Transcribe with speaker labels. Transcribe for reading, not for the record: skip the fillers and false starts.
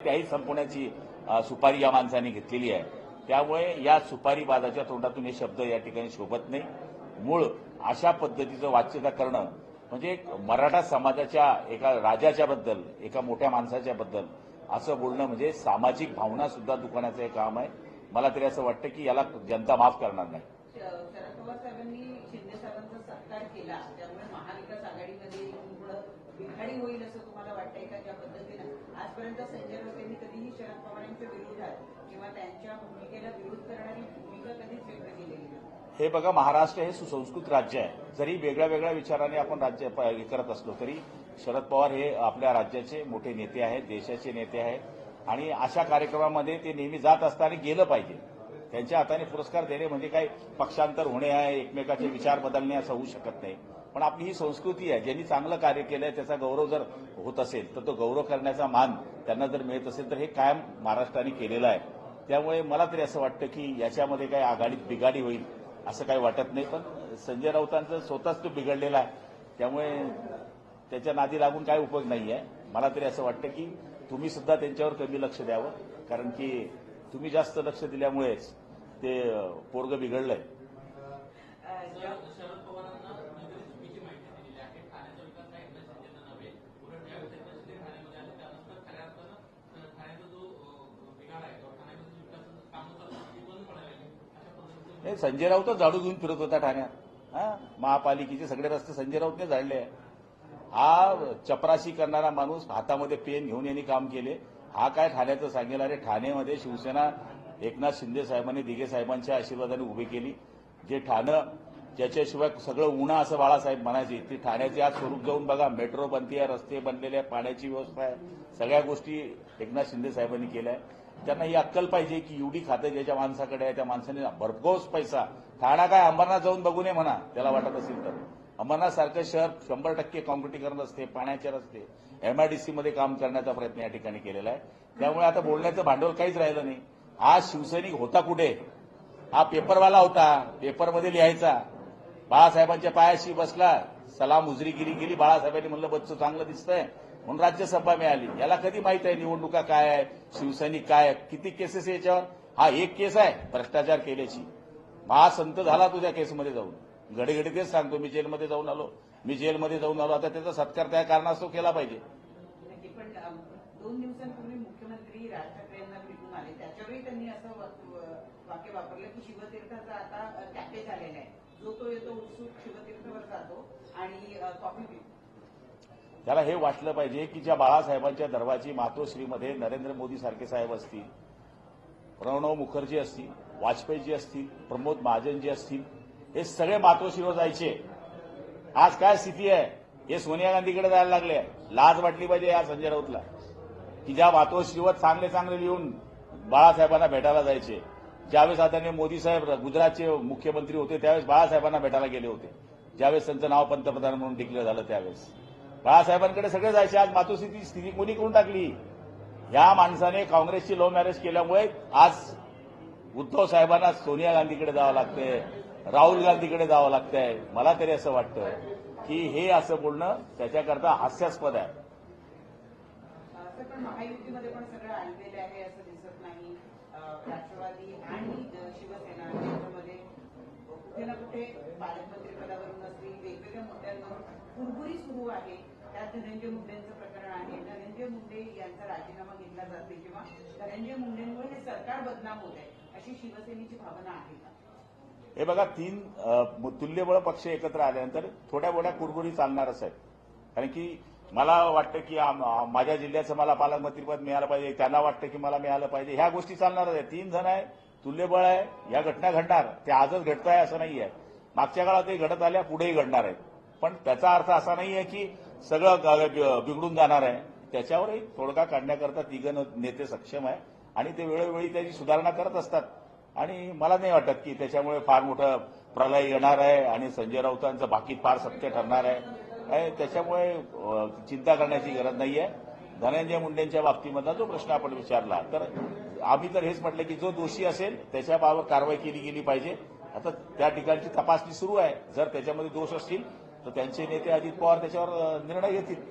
Speaker 1: त्याही संपवण्याची सुपारी या माणसाने घेतलेली आहे. त्यामुळे या सुपारीबाजाच्या तोंडातून हे शब्द या ठिकाणी शोभत नाही. मूळ अशा पद्धतीचं वाच्यता करणं म्हणजे मराठा समाजाच्या एका राजाच्या बद्दल, एका मोठ्या माणसाच्या बद्दल असं बोलणं म्हणजे सामाजिक भावना सुद्धा दुखवण्याचं हे काम आहे. मला तरी असं वाटतं की याला जनता माफ करणार नाही.
Speaker 2: शरद पवार साहेबांनी शिंदे साहेबांचा सत्कार केला, त्यामुळे महाविकास आघाडीमध्ये थोडं बिघाडी होईल असं तुम्हाला वाटतंय का? ज्या पद्धतीनं आजपर्यंत संजय राऊत यांनी कधीही शरद पवारांच्या विरोधात किंवा त्यांच्या भूमिकेला विरोध करणारी भूमिका कधीच व्यक्त केलेली नाही.
Speaker 1: हे बघा, महाराष्ट्र हे सुसंस्कृत राज्य आहे. जरी वेगळ्या वेगळ्या विचाराने आपण राज्य करत असलो तरी शरद पवार हे आपल्या राज्याचे मोठे नेते आहेत, देशाचे नेते आहेत आणि अशा कार्यक्रमामध्ये ते नेहमी जात असताना गेलं पाहिजे. त्यांच्या हाताने पुरस्कार देणे म्हणजे काही पक्षांतर होणे आहे, एकमेकाचे विचार बदलणे असं होऊ शकत नाही. पण आपली ही संस्कृती आहे. ज्यांनी चांगलं कार्य केलंय त्याचा गौरव जर होत असेल तर तो गौरव करण्याचा मान त्यांना जर मिळत असेल तर हे कायम महाराष्ट्राने केलेलं आहे. त्यामुळे मला तरी असं वाटतं की याच्यामध्ये काही आघाडीत बिघाडी होईल असं काही वाटत नाही. पण संजय राऊतांचं स्वतःच तो बिघडलेला आहे. त्यामुळे त्याच्या नादी लागून काय उपयोग नाही आहे. मला तरी असं वाटतं की तुम्ही सुद्धा त्यांच्यावर कमी लक्ष द्यावं, कारण की तुम्ही जास्त लक्ष दिल्यामुळेच ते पोरगं बिघडलंय.
Speaker 3: शरद पवारांना चुकीची माहिती दिलेली आहे. ठाण्याचा विकास हा एकनाथ शिंदेचा नव्हे, उलट ज्यावेळेस एकनाथ शिंदे ठाण्यामध्ये आले त्यानंतर खऱ्या अर्थानं ठाण्याचा जो बिघाड आहे किंवा ठाण्यामध्ये जो विकासाचं काम चालू ती बंद पडायला लागली. अशा पद्धतीने
Speaker 1: संजय राऊतच झाडू घेऊन फिरत होता ठाण्यात. महापालिकेचे सगळे रस्ते संजय राऊतने झाडले आहे. हा चपराशी करणारा माणूस हातामध्ये पेन घेऊन यांनी काम केले. हा काय ठाण्याचं सांगेल? अरे ठाण्यामध्ये शिवसेना एकनाथ शिंदे साहेबांनी, दिघे साहेबांच्या आशीर्वादाने उभी केली. जे ठाणं ज्याच्याशिवाय सगळं उणं असं बाळासाहेब म्हणायचे, ती ठाण्याचे आज स्वरूप जाऊन बघा. मेट्रो बनते, रस्ते बनलेले आहे, पाण्याची व्यवस्था आहे, सगळ्या गोष्टी एकनाथ शिंदे साहेबांनी केल्या आहे. त्यांना ही अक्कल पाहिजे की एवढी खातं ज्याच्या माणसाकडे आहे त्या माणसाने भरघोस पैसा. ठाणा काय अंबरनाथ जाऊन बघू नये म्हणा त्याला वाटत असेल तर. अंबरनाथ सारखं शहर 100% काँक्रिटीकरण रस्ते, पाण्याचे रस्ते, एमआयडीसीमध्ये काम करण्याचा प्रयत्न या ठिकाणी केलेला आहे. त्यामुळे आता बोलण्याचं भांडवल काहीच राहिलं नाही. हा शिवसैनिक होता कुठे? हा पेपरवाला होता, पेपरमध्ये लिहायचा. बाळासाहेबांच्या पायाशी बसला, सलाम उजरीगिरी केली. बाळासाहेबांनी म्हणलं बच्चू चांगलं दिसतंय म्हणून राज्यसभा मिळाली. याला कधी माहित आहे निवडणुका काय आहे, शिवसैनिक काय आहे, किती केसेस याच्यावर? हा एक केस आहे भ्रष्टाचार केल्याची. महासंत झाला तुझ्या केसमध्ये जाऊन. घडीघडी तेच सांगतो, मी जेलमध्ये जाऊन आलो, मी जेलमध्ये जाऊन आलो. आता त्याचा सत्कार त्या कारणास्तव केला पाहिजे.
Speaker 2: पण 2 दिवसांपूर्वी मुख्यमंत्री राज ठाकरे यांना भेटून आले, त्याच्यावेळी त्यांनी असं वाक्य वापरलं की शिवतीर्थाचा आता टॅपेज आलेला आहे. जो तो येतो उत्सुक शिवतीर्थावर जातो आणि कॉफी पितो.
Speaker 1: त्याला हे वाटलं पाहिजे की ज्या बाळासाहेबांच्या दरबारची मातोश्रीमध्ये नरेंद्र मोदी सारखे साहेब असतील, प्रणव मुखर्जी असतील, वाजपेयीजी असतील, प्रमोद महाजनजी असतील, हे सगळे मातोश्रीवर जायचे. आज काय स्थिती आहे? हे सोनिया गांधीकडे जायला लागले. लाज वाटली पाहिजे या संजय राऊतला की ज्या मातोश्रीवर चांगले चांगले लिहून बाळासाहेबांना भेटायला जायचे. ज्यावेळेस आदरणीय मोदी साहेब गुजरातचे मुख्यमंत्री होते त्यावेळेस बाळासाहेबांना भेटायला गेले होते. ज्यावेळेस त्यांचं नाव पंतप्रधान म्हणून डिक्लेअर झालं त्यावेळेस बाळासाहेबांकडे सगळे जायचे. आज मातोश्रीची स्थिती कोणी करून टाकली? या माणसाने काँग्रेसची लव्ह मॅरेज केल्यामुळे आज उद्धव साहेबांना सोनिया गांधीकडे जावं लागतंय, राहुल गांधीकडे जावं लागतंय. मला तरी असं वाटतं की हे असं बोलणं त्याच्याकरता हास्यास्पद आहे.
Speaker 2: पण महायुतीमध्ये पण सगळं आणलेलं आहे असं दिसत नाही. राष्ट्रवादी आणि शिवसेना यांच्यामध्ये कुठे ना कुठे पालकमंत्री पदावरून असतील वेगवेगळ्या मुद्द्यांवर कुरबुरी सुरू आहे. त्यात धनंजय मुंडेंचं प्रकरण आहे. धनंजय मुंडे यांचा राजीनामा घेतला जात नाही किंवा धनंजय मुंडेंमुळे हे सरकार बदनाम होत आहे अशी शिवसेनेची भावना आहे का?
Speaker 1: हे बघा, 3 तुल्यबळ पक्ष एकत्र आल्यानंतर थोड्या मोठ्या कुरबुरी चालणारच आहेत. कारण की मला वाटतं की माझ्या जिल्ह्याचं मला पालकमंत्रीपद मिळालं पाहिजे, त्यांना वाटतं की मला मिळालं पाहिजे. ह्या गोष्टी चालणारच आहेत. 3 जण आहे, तुल्यबळ आहे, या घटना घडणार. ते आजच घडत आहे असं नाही आहे. मागच्या काळातही घडत आल्या, पुढेही घडणार आहेत. पण त्याचा अर्थ असा नाही आहे की सगळं बिघडून जाणार आहे. त्याच्यावरही तोडगा काढण्याकरता 3 नेते सक्षम आहे आणि ते वेळोवेळी त्याची सुधारणा करत असतात. आणि मला नाही वाटत की त्याच्यामुळे फार मोठं प्रलय येणार आहे आणि संजय राऊतांचं भाकीत फार सत्य ठरणार आहे. त्याच्यामुळे चिंता करण्याची गरज नाहीये. धनंजय मुंडेंच्या बाबतीमधला जो प्रश्न आपण विचारला तर आम्ही तर हेच म्हटलं की जो दोषी असेल त्याच्याबाबत कारवाई केली गेली पाहिजे. आता त्या ठिकाणची तपासणी सुरू आहे. जर त्याच्यामध्ये दोष असतील तर त्यांचे नेते अजित पवार त्याच्यावर निर्णय घेतील.